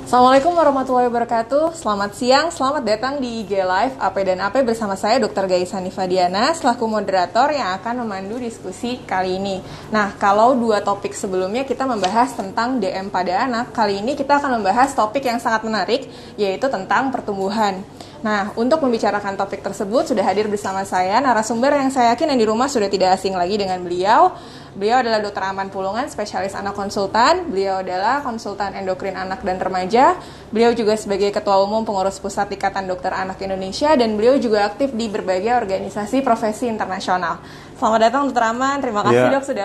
Assalamualaikum warahmatullahi wabarakatuh. Selamat siang, selamat datang di IG Live AP dan AP bersama saya Dr. Gaisa Nifadiana selaku moderator yang akan memandu diskusi kali ini. Nah, kalau dua topik sebelumnya kita membahas tentang DM pada anak, kali ini kita akan membahas topik yang sangat menarik, yaitu tentang pertumbuhan. Nah, untuk membicarakan topik tersebut sudah hadir bersama saya narasumber yang saya yakin yang di rumah sudah tidak asing lagi dengan beliau. Beliau adalah Dr. Aman Pulungan, spesialis anak konsultan. Beliau adalah konsultan endokrin anak dan remaja. Beliau juga sebagai Ketua Umum Pengurus Pusat Ikatan Dokter Anak Indonesia dan beliau juga aktif di berbagai organisasi profesi internasional. Selamat datang Dr. Aman, terima kasih dok sudah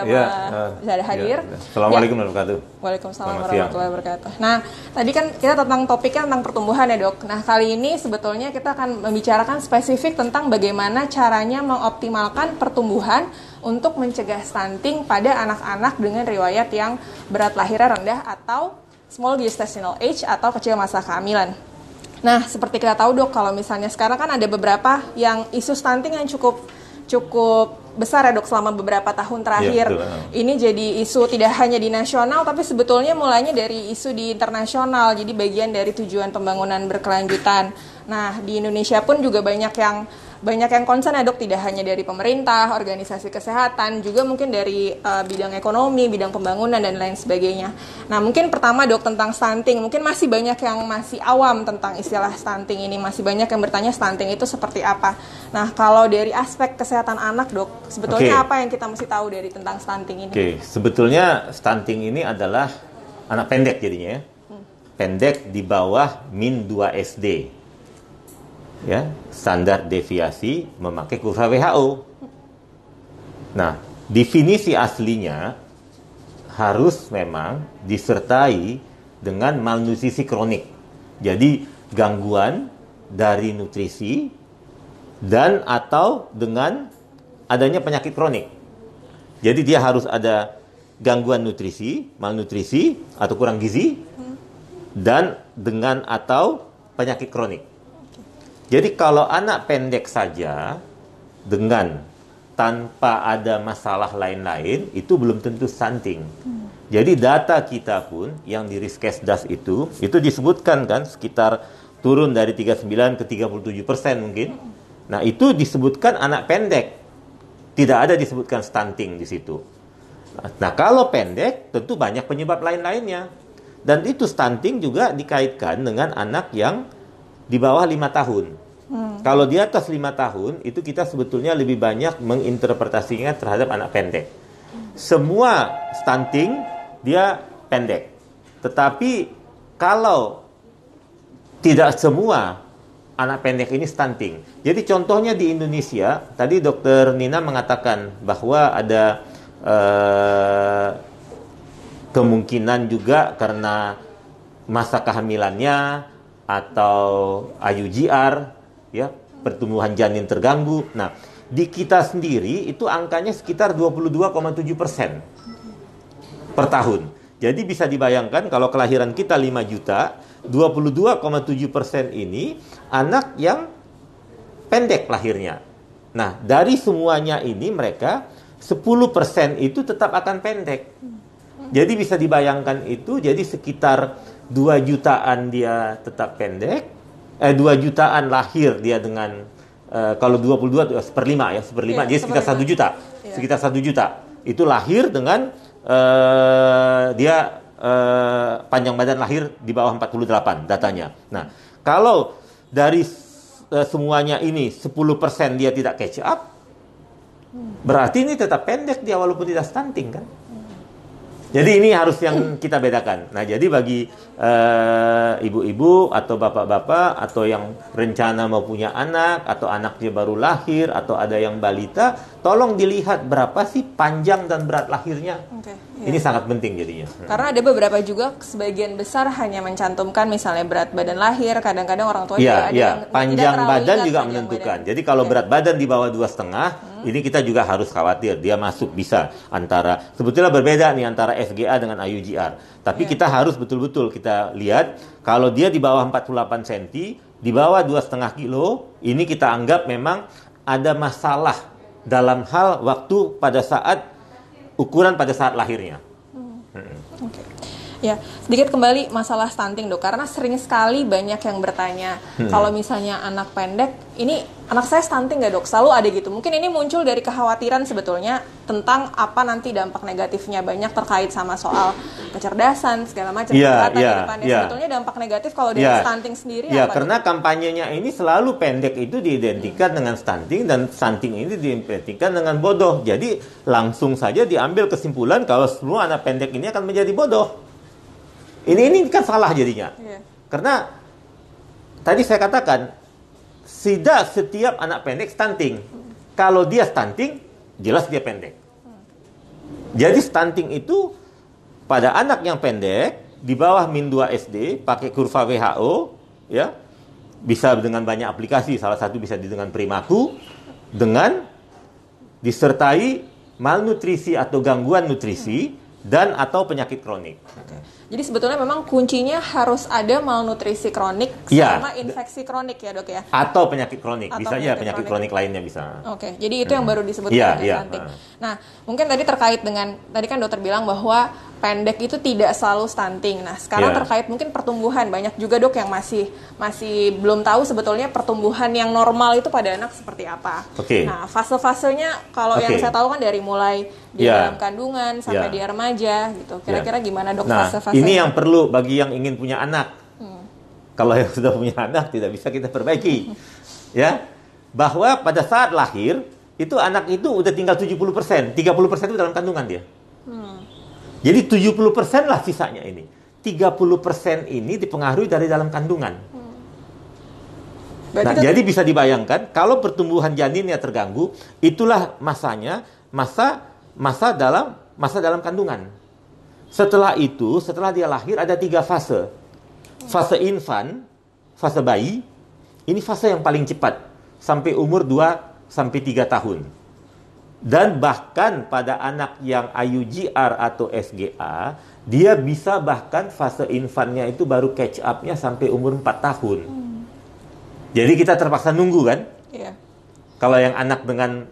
hadir. Assalamualaikum warahmatullahi wabarakatuh. Waalaikumsalam warahmatullahi wabarakatuh. Nah, tadi kan kita tentang topiknya tentang pertumbuhan ya dok. Nah, kali ini sebetulnya kita akan membicarakan spesifik tentang bagaimana caranya mengoptimalkan pertumbuhan untuk mencegah stunting pada anak-anak dengan riwayat yang berat lahirnya rendah atau small gestational age atau kecil masa kehamilan. Nah, seperti kita tahu dok, kalau misalnya sekarang kan ada beberapa yang isu stunting yang cukup besar ya dok selama beberapa tahun terakhir. Ya, ini jadi isu tidak hanya di nasional tapi sebetulnya mulainya dari isu di internasional. Jadi bagian dari tujuan pembangunan berkelanjutan. Nah, di Indonesia pun juga banyak yang concern ya dok, tidak hanya dari pemerintah, organisasi kesehatan, juga mungkin dari bidang ekonomi, bidang pembangunan dan lain sebagainya. Nah, mungkin pertama dok tentang stunting, mungkin masih banyak yang masih awam tentang istilah stunting ini, masih banyak yang bertanya stunting itu seperti apa. Nah, kalau dari aspek kesehatan anak dok, sebetulnya apa yang kita mesti tahu dari tentang stunting ini? Sebetulnya stunting ini adalah anak pendek jadinya ya. Pendek di bawah min 2 SD. Ya, standar deviasi memakai kurva WHO. Nah, definisi aslinya harus memang disertai dengan malnutrisi kronik. Jadi, gangguan dari nutrisi dan atau dengan adanya penyakit kronik. Jadi, dia harus ada gangguan nutrisi, malnutrisi atau kurang gizi dan dengan atau penyakit kronik. Jadi kalau anak pendek saja dengan tanpa ada masalah lain-lain itu belum tentu stunting. Jadi data kita pun yang di Riskesdas itu disebutkan kan sekitar turun dari 39 ke 37% mungkin. Nah, itu disebutkan anak pendek. Tidak ada disebutkan stunting di situ. Nah, kalau pendek tentu banyak penyebab lain-lainnya. Dan itu stunting juga dikaitkan dengan anak yang di bawah 5 tahun. Kalau di atas 5 tahun, itu kita sebetulnya lebih banyak menginterpretasinya terhadap anak pendek. Semua stunting, dia pendek. Tetapi kalau tidak semua anak pendek ini stunting. Jadi contohnya di Indonesia, tadi Dokter Nina mengatakan bahwa ada kemungkinan juga karena masa kehamilannya atau IUGR, ya, pertumbuhan janin terganggu. Nah, di kita sendiri itu angkanya sekitar 22,7% per tahun. Jadi bisa dibayangkan kalau kelahiran kita 5 juta, 22,7% ini anak yang pendek lahirnya. Nah, dari semuanya ini mereka 10% itu tetap akan pendek. Jadi bisa dibayangkan itu, jadi sekitar 2 jutaan dia tetap pendek, 2 jutaan lahir dia dengan, kalau 22 seperlima ya, seperlima, jadi sekitar 1 juta. Yeah. Sekitar 1 juta. Itu lahir dengan, dia panjang badan lahir di bawah 48 datanya. Nah, kalau dari semuanya ini 10% dia tidak catch up, berarti ini tetap pendek dia walaupun tidak stunting kan. Jadi ini harus yang kita bedakan. Nah, jadi bagi ibu-ibu atau bapak-bapak atau yang rencana mau punya anak atau anaknya baru lahir atau ada yang balita, tolong dilihat berapa sih panjang dan berat lahirnya. Ini sangat penting jadinya. Karena ada beberapa juga sebagian besar hanya mencantumkan misalnya berat badan lahir, kadang-kadang orang tua juga ada yang panjang badan juga menentukan. Jadi kalau berat badan di bawah 2,5, ini kita juga harus khawatir dia masuk bisa antara, sebetulnya berbeda nih antara FGA dengan IUGR. Tapi kita harus betul-betul kita lihat kalau dia di bawah 48 cm, di bawah 2,5 kilo, ini kita anggap memang ada masalah dalam hal waktu pada saat ukuran pada saat lahirnya. Ya, sedikit kembali masalah stunting dok, karena sering sekali banyak yang bertanya, kalau misalnya anak pendek, ini anak saya stunting nggak dok? Selalu ada gitu. Mungkin ini muncul dari kekhawatiran sebetulnya tentang apa nanti dampak negatifnya, banyak terkait sama soal kecerdasan segala macam. Di depannya. Sebetulnya dampak negatif kalau dari stunting sendiri apa? Karena kampanyenya ini selalu pendek itu diidentikan dengan stunting, dan stunting ini diidentikan dengan bodoh. Jadi langsung saja diambil kesimpulan kalau semua anak pendek ini akan menjadi bodoh. Ini kan salah jadinya. Karena tadi saya katakan tidak setiap anak pendek stunting. Kalau dia stunting, jelas dia pendek. Jadi stunting itu pada anak yang pendek di bawah min 2 SD pakai kurva WHO, ya. Bisa dengan banyak aplikasi, salah satu bisa dengan Primaku, dengan disertai malnutrisi atau gangguan nutrisi dan atau penyakit kronik. Jadi sebetulnya memang kuncinya harus ada malnutrisi kronik sama infeksi kronik ya dok ya? Atau penyakit kronik, bisa ya penyakit kronik lainnya bisa. Oke, jadi itu yang baru disebut stunting. Nah, mungkin tadi terkait dengan, tadi kan dokter bilang bahwa pendek itu tidak selalu stunting. Nah, sekarang terkait mungkin pertumbuhan, banyak juga dok yang masih belum tahu sebetulnya pertumbuhan yang normal itu pada anak seperti apa. Nah, fase-fasenya kalau yang saya tahu kan dari mulai di dalam kandungan sampai dia remaja gitu. Kira-kira gimana dok fase-fasenya? Ini yang perlu bagi yang ingin punya anak. Kalau yang sudah punya anak tidak bisa kita perbaiki. Ya, bahwa pada saat lahir itu anak itu udah tinggal 70%, 30% itu dalam kandungan dia. Jadi 70% lah sisanya ini. 30% ini dipengaruhi dari dalam kandungan. Nah, jadi bisa dibayangkan kalau pertumbuhan janinnya terganggu, itulah masanya masa dalam kandungan. Setelah itu, setelah dia lahir ada 3 fase. Fase infan, fase bayi, ini fase yang paling cepat sampai umur 2 sampai 3 tahun. Dan bahkan pada anak yang IUGR atau SGA, dia bisa bahkan fase infannya itu baru catch up-nya sampai umur 4 tahun. Jadi kita terpaksa nunggu kan? Kalau yang anak dengan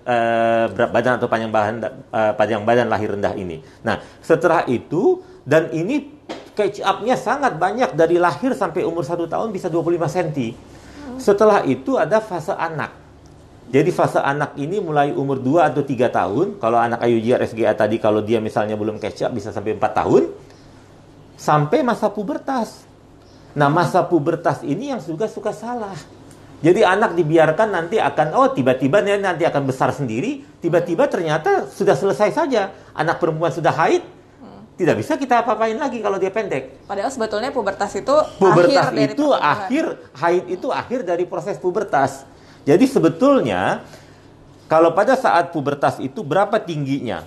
berat badan atau panjang badan lahir rendah ini. Nah, setelah itu, dan ini catch up-nya sangat banyak dari lahir sampai umur 1 tahun bisa 25 cm. Setelah itu ada fase anak. Jadi fase anak ini mulai umur 2 atau 3 tahun. Kalau anak IUGR SGA tadi, kalau dia misalnya belum catch up, bisa sampai 4 tahun. Sampai masa pubertas. Nah, masa pubertas ini yang juga suka salah. Jadi anak dibiarkan nanti akan, tiba-tiba nanti akan besar sendiri. Tiba-tiba ternyata sudah selesai saja. Anak perempuan sudah haid. Tidak bisa kita apa-apain lagi kalau dia pendek. Padahal sebetulnya pubertas itu haid itu akhir dari proses pubertas. Jadi sebetulnya kalau pada saat pubertas itu berapa tingginya?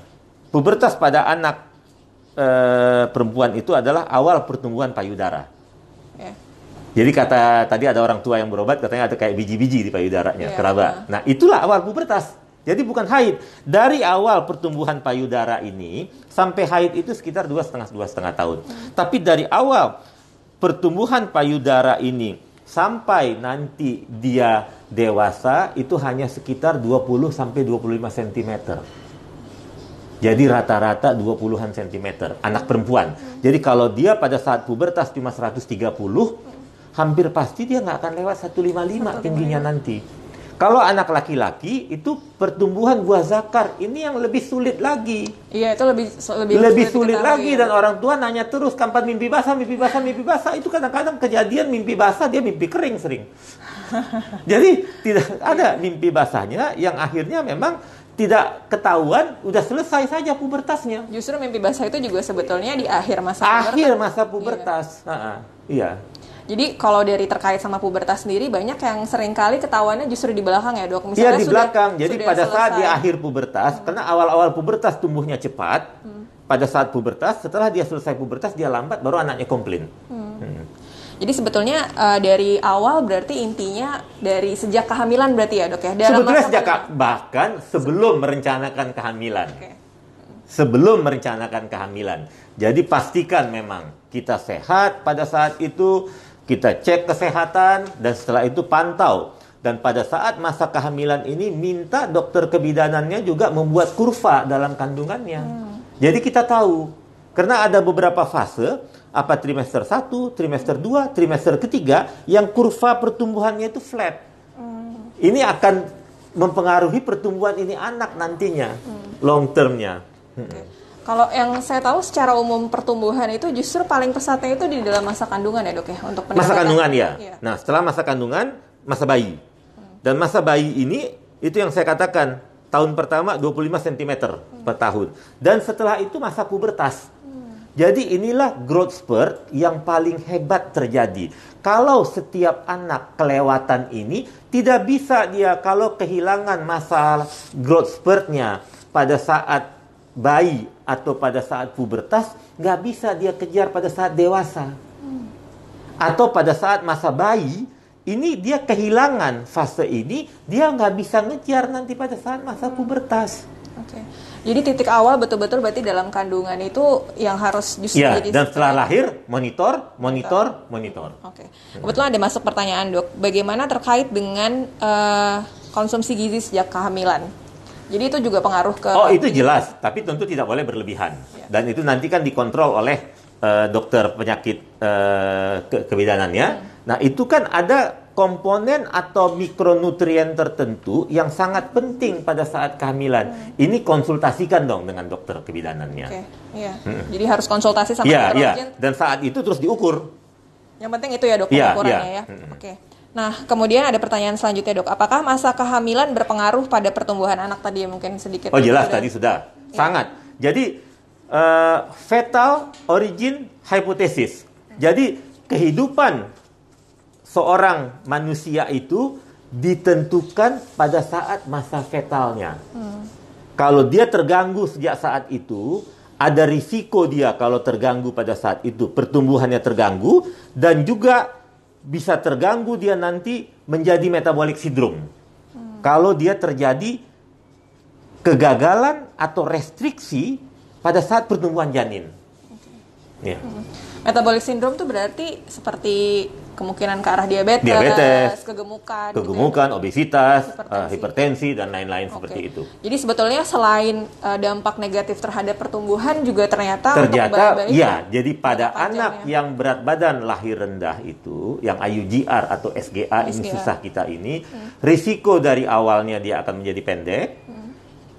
Pubertas pada anak perempuan itu adalah awal pertumbuhan payudara. Jadi tadi ada orang tua yang berobat katanya ada kayak biji-biji di payudaranya, keraba. Nah, itulah awal pubertas. Jadi bukan haid. Dari awal pertumbuhan payudara ini sampai haid itu sekitar 2,5 tahun. Tapi dari awal pertumbuhan payudara ini sampai nanti dia dewasa itu hanya sekitar 20 sampai 25 cm. Jadi rata-rata 20-an cm anak perempuan. Jadi kalau dia pada saat pubertas cuma 130, hampir pasti dia nggak akan lewat 155 tingginya nanti. Kalau anak laki-laki itu pertumbuhan buah zakar ini yang lebih sulit lagi. Iya, itu lebih sulit lagi dan orang tua nanya terus kapan mimpi basah. Itu kadang-kadang kejadian mimpi basah dia mimpi kering sering. Jadi tidak ada mimpi basahnya yang akhirnya memang tidak ketahuan, udah selesai saja pubertasnya. Justru mimpi basah itu juga sebetulnya di akhir masa pubertas. Akhir masa pubertas. Iya. Jadi kalau dari terkait sama pubertas sendiri banyak yang seringkali ketahuannya justru di belakang ya dok. Misalnya di belakang. Jadi pada saat di akhir pubertas, karena awal-awal pubertas tumbuhnya cepat, pada saat pubertas, setelah dia selesai pubertas dia lambat, baru anaknya komplain. Jadi sebetulnya dari awal berarti intinya dari sejak kehamilan berarti ya dok ya? Sebetulnya bahkan sebelum merencanakan kehamilan. Sebelum merencanakan kehamilan. Jadi pastikan memang kita sehat pada saat itu, kita cek kesehatan, dan setelah itu pantau. Dan pada saat masa kehamilan ini, minta dokter kebidanannya juga membuat kurva dalam kandungannya. Jadi kita tahu, karena ada beberapa fase, apa trimester 1, trimester 2, trimester ketiga yang kurva pertumbuhannya itu flat. Ini akan mempengaruhi pertumbuhan ini anak nantinya, long termnya. Kalau yang saya tahu secara umum pertumbuhan itu justru paling pesatnya itu di dalam masa kandungan ya dok ya, untuk peningkatan. Masa kandungan ya. Iya. Nah setelah masa kandungan, masa bayi. Dan masa bayi ini, itu yang saya katakan, tahun pertama 25 cm per tahun. Dan setelah itu masa pubertas. Jadi inilah growth spurt yang paling hebat terjadi. Kalau setiap anak kelewatan ini, tidak bisa dia kalau kehilangan masa growth spurtnya pada saat bayi atau pada saat pubertas, nggak bisa dia kejar pada saat dewasa. Atau pada saat masa bayi, ini dia kehilangan fase ini, dia nggak bisa ngejar nanti pada saat masa pubertas. Oke. Jadi titik awal betul-betul berarti dalam kandungan itu yang harus justru ya, jadi dan setelah lahir monitor. Oke. Kebetulan ada masuk pertanyaan dok, bagaimana terkait dengan konsumsi gizi sejak kehamilan? Jadi itu juga pengaruh ke... Oh itu jelas, tapi tentu tidak boleh berlebihan. Ya. Dan itu nanti kan dikontrol oleh dokter penyakit kebidanannya. Nah itu kan ada komponen atau mikronutrien tertentu yang sangat penting pada saat kehamilan. Ini konsultasikan dong dengan dokter kebidanannya. Oke, iya. Jadi harus konsultasi sama dokter. Iya, dan saat itu terus diukur. Yang penting itu ya dok, ukurannya ya. Oke. Nah, kemudian ada pertanyaan selanjutnya dok. Apakah masa kehamilan berpengaruh pada pertumbuhan anak tadi? Mungkin sedikit. Oh jelas, tadi sudah. Sangat. Jadi, fetal origin hypothesis. Jadi, kehidupan seorang manusia itu ditentukan pada saat masa fetalnya. Kalau dia terganggu sejak saat itu, ada risiko dia kalau terganggu pada saat itu, pertumbuhannya terganggu, dan juga bisa terganggu dia nanti menjadi metabolic syndrome. Kalau dia terjadi kegagalan atau restriksi pada saat pertumbuhan janin. Ya. Metabolic syndrome itu berarti seperti kemungkinan ke arah diabetes, kegemukan, obesitas, hipertensi, dan lain-lain seperti itu. Jadi sebetulnya selain dampak negatif terhadap pertumbuhan juga ternyata untuk bayi-bayi. Iya, jadi pada anak yang berat badan lahir rendah itu, yang IUGR atau SGA ini susah kita ini, risiko dari awalnya dia akan menjadi pendek.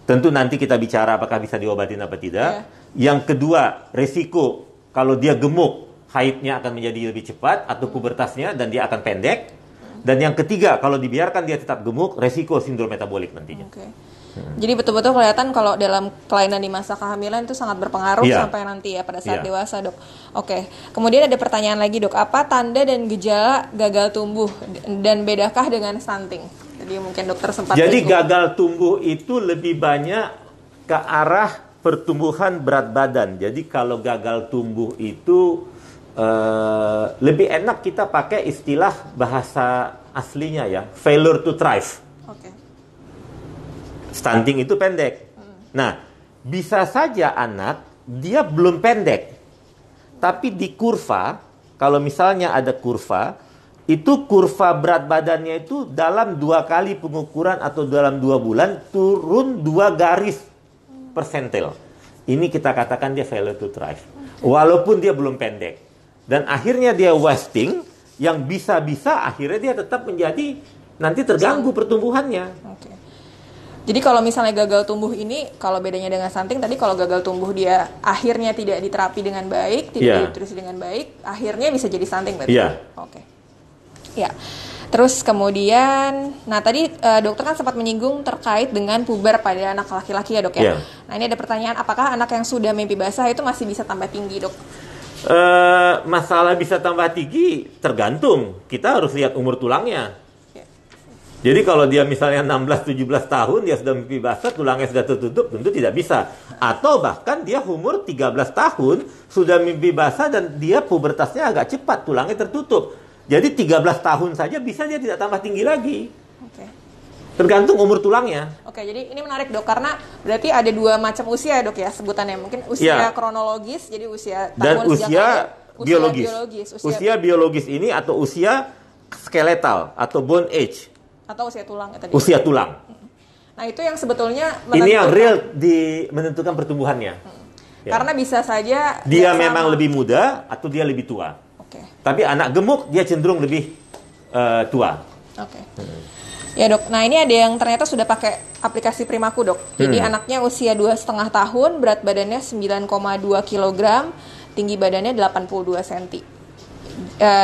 Tentu nanti kita bicara apakah bisa diobatin apa tidak. Yang kedua, risiko kalau dia gemuk, haidnya akan menjadi lebih cepat atau pubertasnya dan dia akan pendek. Dan yang ketiga, kalau dibiarkan dia tetap gemuk, resiko sindrom metabolik nantinya. Jadi betul-betul kelihatan kalau dalam kelainan di masa kehamilan itu sangat berpengaruh sampai nanti ya pada saat dewasa dok. Oke. Kemudian ada pertanyaan lagi dok, apa tanda dan gejala gagal tumbuh dan bedakah dengan stunting? Jadi mungkin dokter sempat gagal tumbuh itu lebih banyak ke arah pertumbuhan berat badan. Jadi kalau gagal tumbuh itu lebih enak kita pakai istilah bahasa aslinya ya, failure to thrive. Stunting itu pendek. Nah, bisa saja anak dia belum pendek, tapi di kurva, kalau misalnya ada kurva, itu kurva berat badannya itu dalam 2 kali pengukuran atau dalam 2 bulan turun 2 garis persentil. Ini kita katakan dia failure to thrive. Walaupun dia belum pendek. Dan akhirnya dia wasting, yang bisa-bisa akhirnya dia tetap menjadi nanti terganggu pertumbuhannya. Jadi kalau misalnya gagal tumbuh ini, kalau bedanya dengan stunting tadi, kalau gagal tumbuh dia akhirnya tidak diterapi dengan baik, tidak dinutrisi dengan baik, akhirnya bisa jadi stunting berarti. Ya. Terus kemudian, nah tadi dokter kan sempat menyinggung terkait dengan puber pada anak laki-laki ya dok ya. Nah ini ada pertanyaan, apakah anak yang sudah mimpi basah itu masih bisa tambah tinggi dok? Masalah bisa tambah tinggi tergantung. Kita harus lihat umur tulangnya. Jadi kalau dia misalnya 16-17 tahun, dia sudah mimpi basah, tulangnya sudah tertutup, tentu tidak bisa. Atau bahkan dia umur 13 tahun, sudah mimpi basah dan dia pubertasnya agak cepat, tulangnya tertutup. Jadi 13 tahun saja bisa dia tidak tambah tinggi lagi. Tergantung umur tulangnya. Jadi ini menarik dok, karena berarti ada 2 macam usia dok ya sebutannya. Mungkin usia kronologis, jadi usia tahun dan usia biologis. Usia biologis ini atau usia skeletal atau bone age. Atau usia tulang ya tadi. Usia tulang. Nah itu yang sebetulnya ini yang real menentukan pertumbuhannya. Ya. Karena bisa saja Dia sama. memang lebih muda atau dia lebih tua. Oke. Tapi anak gemuk dia cenderung lebih tua. Oke. Ya dok, nah ini ada yang ternyata sudah pakai aplikasi Primaku dok. Jadi anaknya usia 2,5 tahun, berat badannya 9,2 kg, tinggi badannya 82 cm.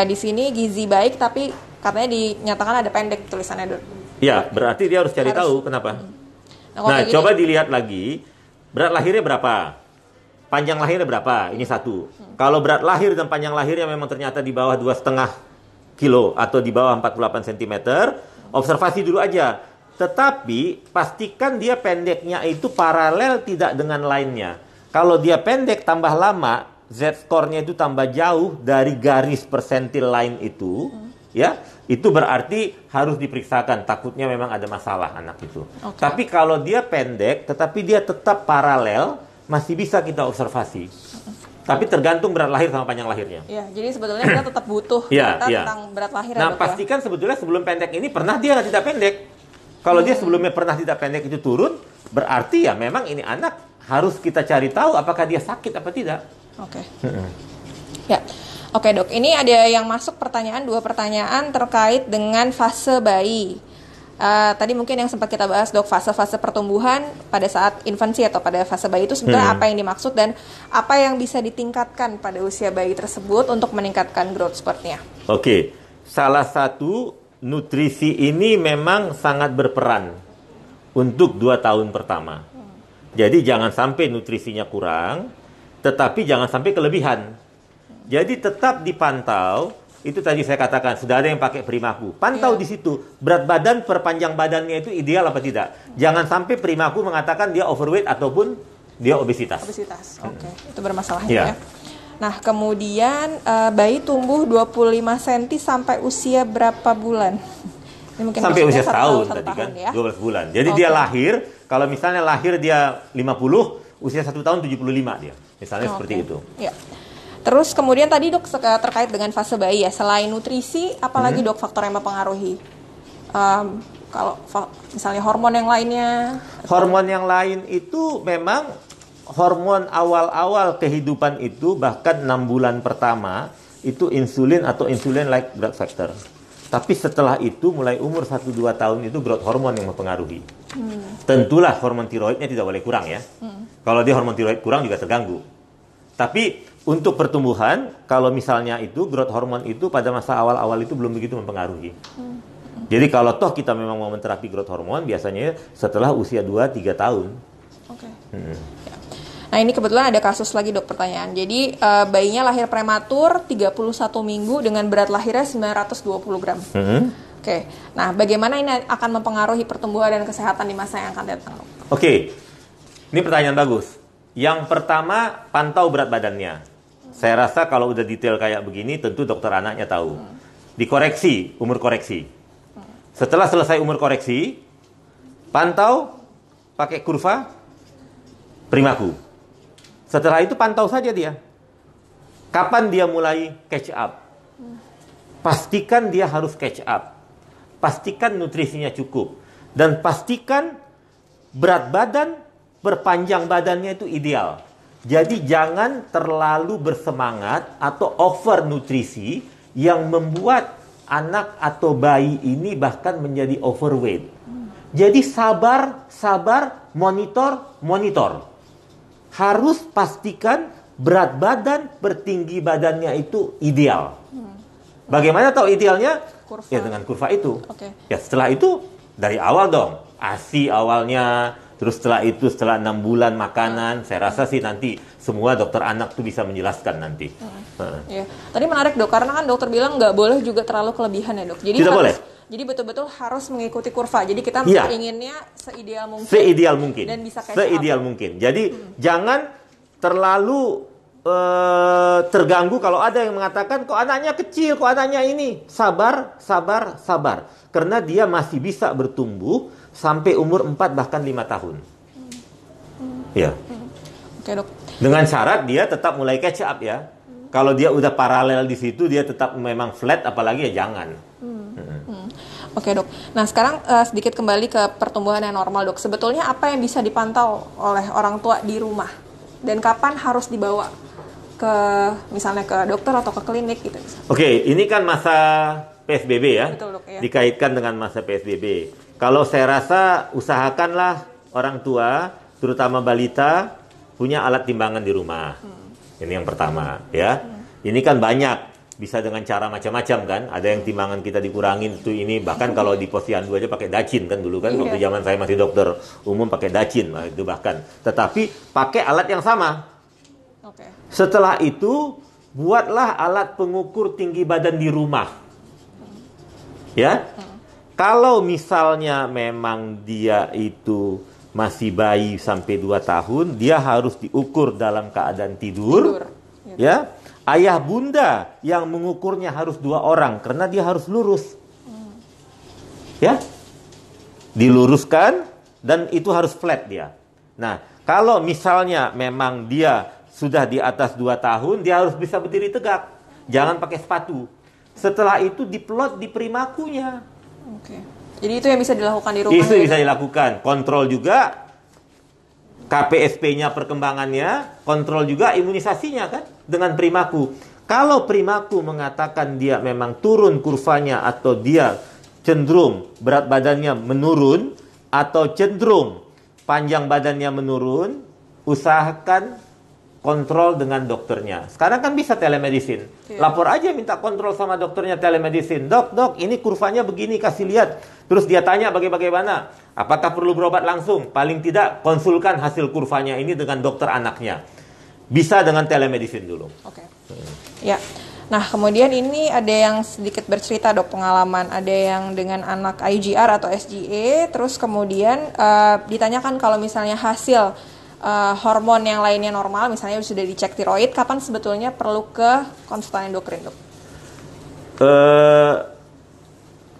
Di sini gizi baik, tapi katanya dinyatakan ada pendek tulisannya dok. Ya, berarti dia harus cari tahu kenapa. Nah, gini, coba dilihat lagi, berat lahirnya berapa? Panjang lahirnya berapa? Ini satu. Kalau berat lahir dan panjang lahirnya memang ternyata di bawah 2,5 kilo atau di bawah 48 cm, observasi dulu aja. Tetapi pastikan dia pendeknya itu paralel tidak dengan lainnya. Kalau dia pendek tambah lama, Z-score-nya itu tambah jauh dari garis persentil line itu, ya, itu berarti harus diperiksakan. Takutnya memang ada masalah anak itu. Okay. Tapi kalau dia pendek, tetapi dia tetap paralel, masih bisa kita observasi. Tapi tergantung berat lahir sama panjang lahirnya. Ya, jadi sebetulnya kita tetap butuh Ya, data ya. tentang berat lahir. Nah, dok, pastikan sebetulnya sebelum pendek ini pernah dia tidak pendek. Kalau dia sebelumnya pernah tidak pendek itu turun, berarti ya memang ini anak harus kita cari tahu apakah dia sakit apa tidak. Oke. Ya. Oke dok, ini ada yang masuk dua pertanyaan terkait dengan fase bayi. Tadi mungkin yang sempat kita bahas dok, fase-fase pertumbuhan pada saat infansi atau pada fase bayi itu sebenarnya apa yang dimaksud dan apa yang bisa ditingkatkan pada usia bayi tersebut untuk meningkatkan growth spurtnya. Oke, salah satu nutrisi ini memang sangat berperan untuk 2 tahun pertama. Jadi jangan sampai nutrisinya kurang, tetapi jangan sampai kelebihan. Jadi tetap dipantau. Itu tadi saya katakan, sudah ada yang pakai Primaku. Pantau di situ, berat badan per panjang badannya itu ideal apa tidak. Jangan sampai Primaku mengatakan dia overweight ataupun dia obesitas. Obesitas, oke. Itu bermasalah Ya. ya. Nah, kemudian bayi tumbuh 25 cm sampai usia berapa bulan? Ini mungkin Sampai usia maksudnya setahun satu tadi kan, ya? 12 bulan. Jadi dia lahir, kalau misalnya lahir dia 50, usia 1 tahun 75 dia. Misalnya seperti itu. Ya. Terus kemudian tadi dok terkait dengan fase bayi ya, selain nutrisi, apalagi dok faktor yang mempengaruhi? Kalau misalnya hormon yang lainnya? Hormon yang lain itu memang hormon awal-awal kehidupan itu, bahkan 6 bulan pertama itu insulin atau insulin-like growth factor. Tapi setelah itu mulai umur 1-2 tahun itu growth hormon yang mempengaruhi. Tentulah hormon tiroidnya tidak boleh kurang ya. Kalau dia hormon tiroid kurang juga terganggu. Tapi untuk pertumbuhan, kalau misalnya itu growth hormone itu pada masa awal-awal itu belum begitu mempengaruhi. Jadi kalau toh kita memang mau menterapi growth hormone, biasanya setelah usia 2-3 tahun. Oke. Ya. Nah ini kebetulan ada kasus lagi dok pertanyaan. Jadi bayinya lahir prematur 31 minggu dengan berat lahirnya 920 gram. Oke. Nah bagaimana ini akan mempengaruhi pertumbuhan dan kesehatan di masa yang akan datang dok? Oke. Ini pertanyaan bagus. Yang pertama, pantau berat badannya. Saya rasa kalau udah detail kayak begini, tentu dokter anaknya tahu. Dikoreksi, umur koreksi. Setelah selesai umur koreksi, pantau pakai kurva Primaku. Setelah itu pantau saja dia. Kapan dia mulai catch up? Pastikan dia harus catch up. Pastikan nutrisinya cukup. Dan pastikan berat badan perpanjang badannya itu ideal. Jadi jangan terlalu bersemangat atau over nutrisi yang membuat anak atau bayi ini bahkan menjadi overweight. Jadi sabar, monitor. Harus pastikan berat badan per tinggi badannya itu ideal. Bagaimana tahu idealnya? Kurva. Ya dengan kurva itu. Oke. Ya setelah itu dari awal dong. ASI awalnya. Terus setelah 6 bulan makanan, saya rasa sih nanti semua dokter anak tuh bisa menjelaskan nanti. Ya. Tadi menarik dok, karena kan dokter bilang nggak boleh juga terlalu kelebihan ya dok. Jadi Tidak boleh. Jadi betul-betul harus mengikuti kurva. Jadi kita inginnya seideal mungkin. Seideal mungkin. Dan bisa catch seideal up. mungkin. Jadi jangan terlalu terganggu kalau ada yang mengatakan kok anaknya kecil, kok anaknya ini. Sabar. Karena dia masih bisa bertumbuh sampai umur 4 bahkan 5 tahun. Ya. Oke, dok. Dengan syarat dia tetap mulai catch up ya. Kalau dia udah paralel di situ, dia tetap memang flat, apalagi ya jangan. Oke, dok. Nah, sekarang sedikit kembali ke pertumbuhan yang normal, dok. Sebetulnya apa yang bisa dipantau oleh orang tua di rumah? dan kapan harus dibawa ke misalnya ke dokter atau ke klinik gitu. Oke, ini kan masa PSBB ya. Betul, Dok, ya. Dikaitkan dengan masa PSBB. Kalau saya rasa usahakanlah orang tua, terutama balita, punya alat timbangan di rumah. Ini yang pertama ya. Ini kan banyak, bisa dengan cara macam-macam kan. Ada yang timbangan kita dikurangin itu ini, bahkan kalau di posyandu aja pakai dacin kan dulu kan. Waktu zaman saya masih dokter umum pakai dacin itu bahkan. Tetapi pakai alat yang sama. Setelah itu buatlah alat pengukur tinggi badan di rumah. Ya. Kalau misalnya memang dia itu masih bayi sampai 2 tahun, dia harus diukur dalam keadaan tidur. Ya. Ayah bunda yang mengukurnya harus 2 orang karena dia harus lurus. Ya. Diluruskan dan itu harus flat dia. Nah, kalau misalnya memang dia sudah di atas 2 tahun, dia harus bisa berdiri tegak. Jangan pakai sepatu. Setelah itu diplot di perimakunya. Oke. Jadi itu yang bisa dilakukan di rumah. Itu bisa dilakukan. Kontrol juga KPSP-nya perkembangannya, kontrol juga imunisasinya kan dengan perimaku. Kalau perimaku mengatakan dia memang turun kurvanya atau dia cenderung berat badannya menurun atau cenderung panjang badannya menurun, usahakan kontrol dengan dokternya. Sekarang kan bisa telemedicine. Lapor aja minta kontrol sama dokternya telemedicine. Dok, ini kurvanya begini, kasih lihat. Terus dia tanya bagaimana. Apakah perlu berobat langsung? Paling tidak konsulkan hasil kurvanya ini dengan dokter anaknya. Bisa dengan telemedicine dulu. Oke. Ya. Nah, kemudian ini ada yang sedikit bercerita dok pengalaman. Ada yang dengan anak IGR atau SGA. Terus kemudian ditanyakan kalau misalnya hasil hormon yang lainnya normal, misalnya sudah dicek tiroid, kapan sebetulnya perlu ke konsultan endokrin, dok?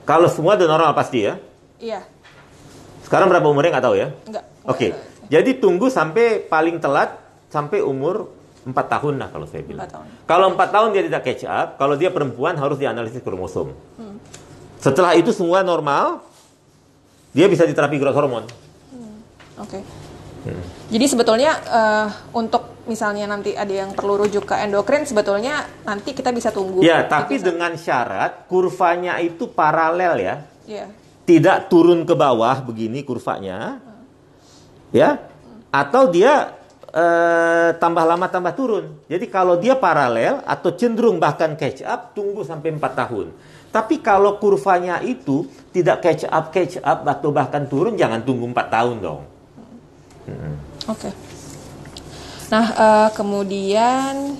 Kalau semua udah normal pasti ya? Iya. Sekarang berapa umurnya nggak tahu ya? Enggak. Oke. Jadi tunggu sampai paling telat sampai umur 4 tahun lah kalau saya bilang. 4 tahun. Kalau 4 tahun dia tidak catch up, kalau dia perempuan harus dianalisis kromosom. Setelah itu semua normal, dia bisa diterapi growth hormone. Oke. Jadi sebetulnya untuk misalnya nanti ada yang perlu rujuk ke endokrin, sebetulnya nanti kita bisa tunggu. Ya, tapi dengan syarat kurvanya itu paralel ya. Iya. Tidak turun ke bawah begini kurvanya. Ya. Atau dia tambah lama tambah turun. Jadi kalau dia paralel atau cenderung bahkan catch up, tunggu sampai 4 tahun. Tapi kalau kurvanya itu tidak catch up atau bahkan turun, jangan tunggu 4 tahun dong. Oke. Nah, kemudian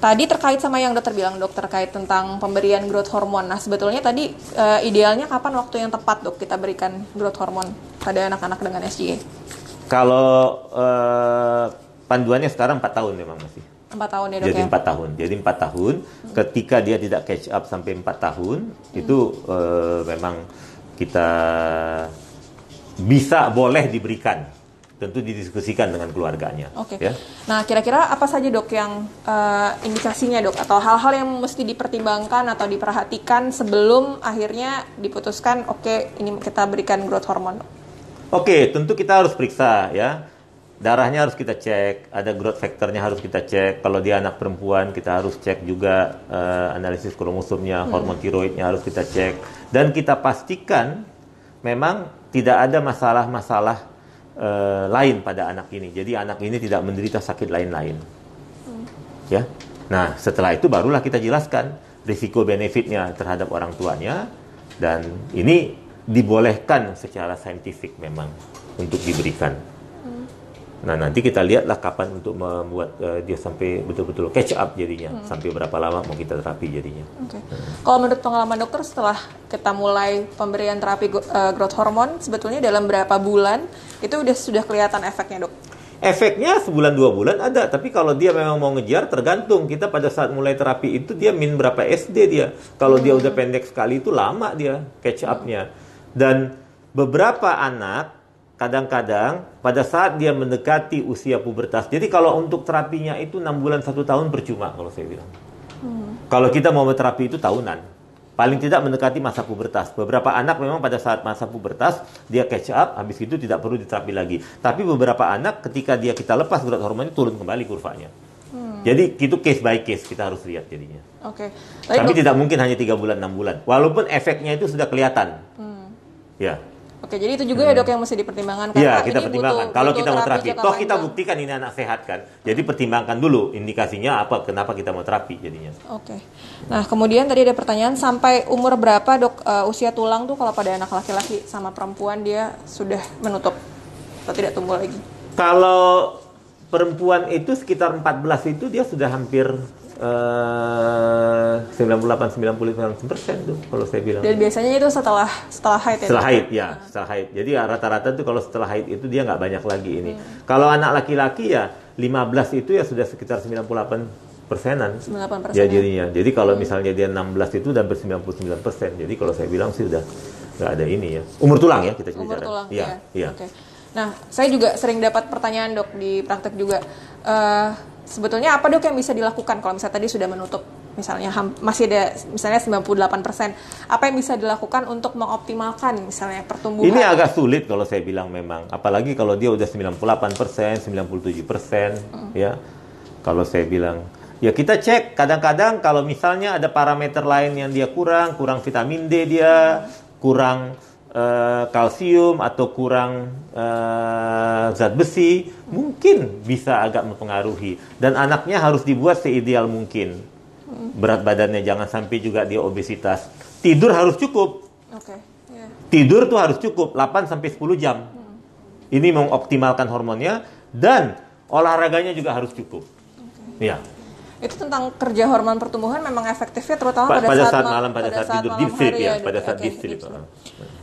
tadi terkait sama yang dokter bilang, dok, terkait tentang pemberian growth hormone. Nah, sebetulnya tadi idealnya kapan waktu yang tepat, dok, kita berikan growth hormone pada anak-anak dengan SGA? Kalau panduannya sekarang 4 tahun memang masih. 4 tahun ya, dok. Jadi 4 tahun. Jadi 4 tahun ketika dia tidak catch up sampai 4 tahun itu memang kita bisa boleh diberikan. Tentu didiskusikan dengan keluarganya. Oke. Ya? Nah, kira-kira apa saja, dok, yang indikasinya, dok, atau hal-hal yang mesti dipertimbangkan atau diperhatikan sebelum akhirnya diputuskan ini kita berikan growth hormone, dok? Oke, tentu kita harus periksa ya. Darahnya harus kita cek, ada growth factornya harus kita cek. Kalau dia anak perempuan, kita harus cek juga analisis kromosomnya, hormon tiroidnya harus kita cek. Dan kita pastikan memang tidak ada masalah-masalah lain pada anak ini. Jadi anak ini tidak menderita sakit lain-lain. Ya. Nah, setelah itu barulah kita jelaskan risiko benefitnya terhadap orang tuanya, dan ini dibolehkan secara saintifik memang untuk diberikan. Nah, nanti kita lihatlah kapan untuk membuat dia sampai betul-betul catch up jadinya. Sampai berapa lama mau kita terapi jadinya. Oke. Kalau menurut pengalaman dokter, setelah kita mulai pemberian terapi growth hormone, sebetulnya dalam berapa bulan itu sudah kelihatan efeknya, dok? Efeknya sebulan 2 bulan ada, tapi kalau dia memang mau ngejar tergantung. Kita pada saat mulai terapi itu dia min berapa SD dia. Kalau dia udah pendek sekali itu lama dia catch up-nya. Dan beberapa anak kadang-kadang pada saat dia mendekati usia pubertas. Jadi kalau untuk terapinya itu 6 bulan 1 tahun percuma kalau saya bilang. Kalau kita mau terapi itu tahunan. paling tidak mendekati masa pubertas. Beberapa anak memang pada saat masa pubertas dia catch up, habis itu tidak perlu diterapi lagi. Tapi beberapa anak ketika kita lepas growth hormonnya turun kembali kurvanya. Jadi itu case by case kita harus lihat jadinya. Oke. Tapi tidak mungkin hanya 3 bulan 6 bulan. Walaupun efeknya itu sudah kelihatan. Ya. Oke, jadi itu juga ya dok yang mesti dipertimbangkan. Iya, kita pertimbangkan. Kalau kita mau terapi, toh kita buktikan ini anak sehat kan. Jadi pertimbangkan dulu indikasinya apa, kenapa kita mau terapi jadinya. Oke. Nah, kemudian tadi ada pertanyaan sampai umur berapa dok usia tulang tuh kalau pada anak laki-laki sama perempuan dia sudah menutup atau tidak tumbuh lagi? Kalau perempuan itu sekitar 14 itu dia sudah hampir 98-99% tuh kalau saya bilang. Dan biasanya itu setelah haid ya? Setelah haid. Jadi rata-rata tuh kalau setelah haid itu dia nggak banyak lagi ini. Kalau anak laki-laki ya 15 itu ya sudah sekitar 98%-an. 98%. Ya jadinya. Jadi kalau misalnya dia 16 itu udah ber-99%. Jadi kalau saya bilang sih udah nggak ada ini ya. Umur tulang ya kita bicara. Umur tulang, iya. Oke. Nah, saya juga sering dapat pertanyaan dok di praktek juga. Sebetulnya apa dok yang bisa dilakukan kalau misalnya tadi sudah menutup, misalnya masih ada misalnya 98%, apa yang bisa dilakukan untuk mengoptimalkan misalnya pertumbuhan? Ini agak sulit kalau saya bilang memang, apalagi kalau dia udah 98%, 97%, ya. Kalau saya bilang, ya kita cek kadang-kadang kalau misalnya ada parameter lain yang dia kurang vitamin D dia, kurang kalsium atau kurang zat besi, mungkin bisa agak mempengaruhi. Dan anaknya harus dibuat seideal mungkin. Berat badannya jangan sampai juga dia obesitas. Tidur harus cukup. Tidur tuh harus cukup 8-10 jam. Ini mengoptimalkan hormonnya dan olahraganya juga harus cukup. Ya. Itu tentang kerja hormon pertumbuhan memang efektifnya terutama pada saat malam, pada saat tidur, deep sleep ya, pada saat deep sleep.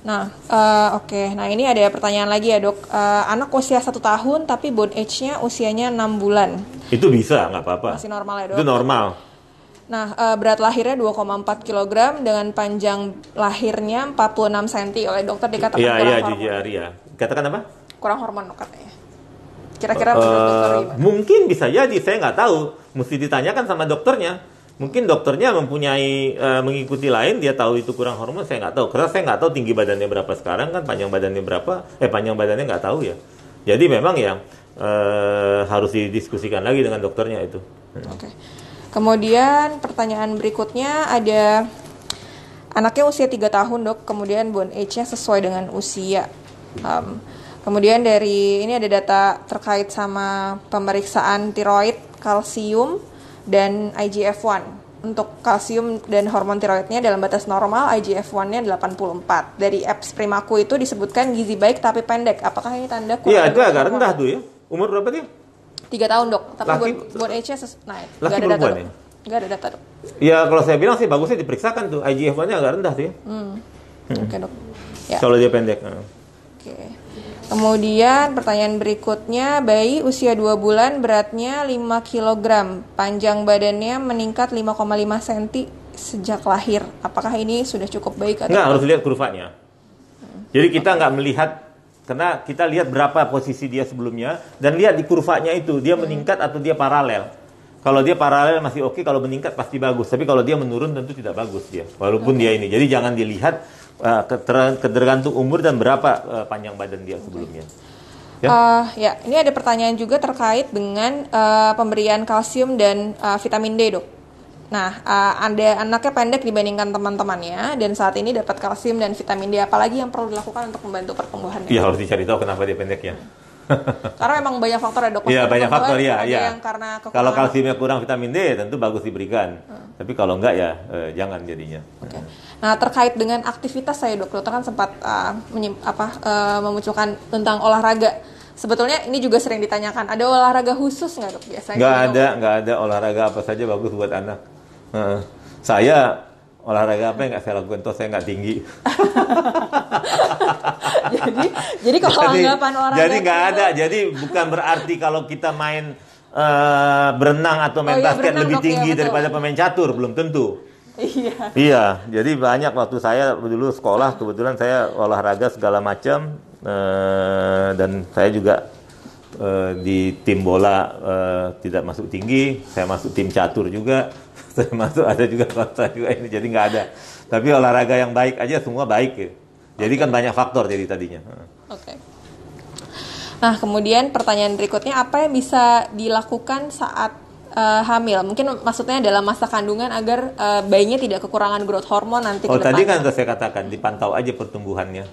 Nah, Nah ini ada pertanyaan lagi ya dok. Anak usia 1 tahun tapi bone age-nya usianya 6 bulan. Itu bisa, nggak apa-apa. Masih normal ya dok? Itu normal. Nah, berat lahirnya 2,4 kg dengan panjang lahirnya 46 cm. Oleh dokter dikatakan kurang hormon. Iya. Katakan apa? Kurang hormon katanya. Kira-kira menurut dokter gimana? Mungkin bisa jadi, saya nggak tahu. Mesti ditanyakan sama dokternya. Mungkin dokternya mempunyai mengikuti lain, dia tahu itu kurang hormon, saya nggak tahu. Karena saya nggak tahu tinggi badannya berapa sekarang kan, panjang badannya berapa, panjang badannya nggak tahu ya. Jadi memang ya harus didiskusikan lagi dengan dokternya itu. Oke. Kemudian pertanyaan berikutnya ada anaknya usia 3 tahun dok, kemudian bone age-nya sesuai dengan usia. Kemudian dari ini ada data terkait sama pemeriksaan tiroid, kalsium, dan IGF-1. Untuk kalsium dan hormon tiroidnya dalam batas normal, IGF-1-nya 84. Dari apps Primaku itu disebutkan gizi baik tapi pendek. Apakah ini tanda kurang? Iya, itu agak rendah tuh ya. Umur berapa dia? 3 tahun dok. Tapi bone age-nya naik. Laki perempuan ya? Nggak ada data dok. Ya kalau saya bilang sih bagusnya diperiksakan tuh. IGF-1-nya agak rendah tuh ya. Oke dok. Ya. Kalau dia pendek. Oke. Kemudian pertanyaan berikutnya, bayi usia 2 bulan beratnya 5 kg, panjang badannya meningkat 5,5 cm sejak lahir. Apakah ini sudah cukup baik? Atau harus lihat kurvanya. Jadi kita nggak melihat, karena kita lihat berapa posisi dia sebelumnya, dan lihat di kurvanya itu, dia meningkat atau dia paralel. Kalau dia paralel masih oke, kalau meningkat pasti bagus. Tapi kalau dia menurun tentu tidak bagus dia, walaupun dia ini. Jadi jangan dilihat tergantung umur dan berapa panjang badan dia sebelumnya. Ya, ini ada pertanyaan juga terkait dengan pemberian kalsium dan vitamin D, dok. Nah, ada anaknya pendek dibandingkan teman-temannya dan saat ini dapat kalsium dan vitamin D. Apalagi yang perlu dilakukan untuk membantu pertumbuhannya? Iya, harus dicari tahu kenapa dia pendek ya. Karena memang banyak faktor ya dok. Iya, banyak faktor ya. Yang karena kalau kalsiumnya kurang vitamin D tentu bagus diberikan. Tapi kalau enggak ya jangan jadinya. Okay. Nah, terkait dengan aktivitas saya dokter kan sempat memunculkan tentang olahraga. Sebetulnya ini juga sering ditanyakan. Ada olahraga khusus nggak dok biasanya? Nggak ada olahraga apa saja bagus buat anak. Saya olahraga apa yang nggak saya lakukan, toh saya nggak tinggi. jadi kalau anggapan olahraga jadi nggak ada. Jadi bukan berarti kalau kita main berenang atau main basket lebih tinggi daripada pemain catur, belum tentu. Iya, jadi banyak waktu saya dulu sekolah kebetulan saya olahraga segala macam dan saya juga di tim bola tidak masuk tinggi, saya masuk tim catur juga. Termasuk ada juga kontra juga ini, jadi nggak ada. Tapi olahraga yang baik aja semua baik ya. Jadi kan banyak faktor jadi tadinya. Oke. Nah, kemudian pertanyaan berikutnya, apa yang bisa dilakukan saat hamil? Mungkin maksudnya dalam masa kandungan agar bayinya tidak kekurangan growth hormone nanti ke depannya. Tadi kan sudah saya katakan, dipantau aja pertumbuhannya.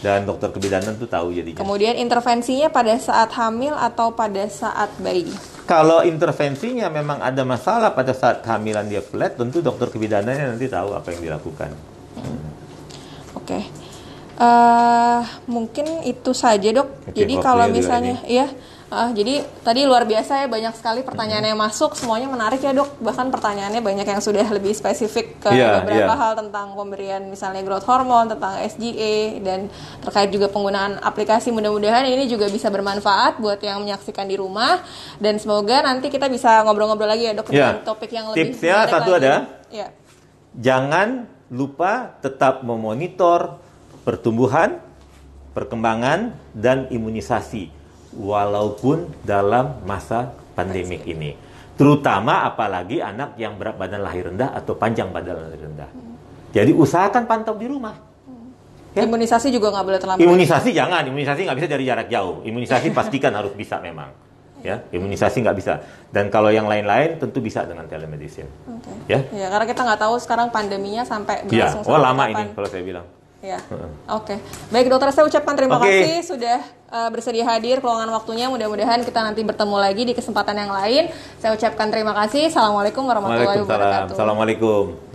Dan dokter kebidanan tuh tahu jadinya. Kemudian intervensinya pada saat hamil atau pada saat bayi? Kalau intervensinya memang ada masalah pada saat kehamilan dia flat, tentu dokter kebidanannya nanti tahu apa yang dilakukan. Oke. Mungkin itu saja, Dok. Jadi kalau misalnya jadi tadi luar biasa ya, banyak sekali pertanyaan yang masuk, semuanya menarik ya, Dok. Bahkan pertanyaannya banyak yang sudah lebih spesifik ke beberapa hal tentang pemberian misalnya growth hormone, tentang SGA, dan terkait juga penggunaan aplikasi. Mudah-mudahan ini juga bisa bermanfaat buat yang menyaksikan di rumah, dan semoga nanti kita bisa ngobrol-ngobrol lagi ya, Dok, dengan topik yang lebih tipsnya satu lagi. Ya. Jangan lupa tetap memonitor pertumbuhan, perkembangan, dan imunisasi walaupun dalam masa pandemik ini. Terutama apalagi anak yang berat badan lahir rendah atau panjang badan lahir rendah. Jadi usahakan pantau di rumah. Ya? Imunisasi juga nggak boleh terlambat. Imunisasi jangan, imunisasi nggak bisa dari jarak jauh. Imunisasi pastikan harus bisa memang. Ya, imunisasi nggak bisa. Dan kalau yang lain-lain tentu bisa dengan telemedicine. Ya, karena kita nggak tahu sekarang pandeminya sampai berlangsung sampai lama kapan. Ini kalau saya bilang. Ya, oke. Baik, dokter, saya ucapkan terima kasih sudah bersedia hadir, peluangkan waktunya. Mudah-mudahan kita nanti bertemu lagi di kesempatan yang lain. Saya ucapkan terima kasih. Assalamualaikum warahmatullahi wabarakatuh. Assalamualaikum.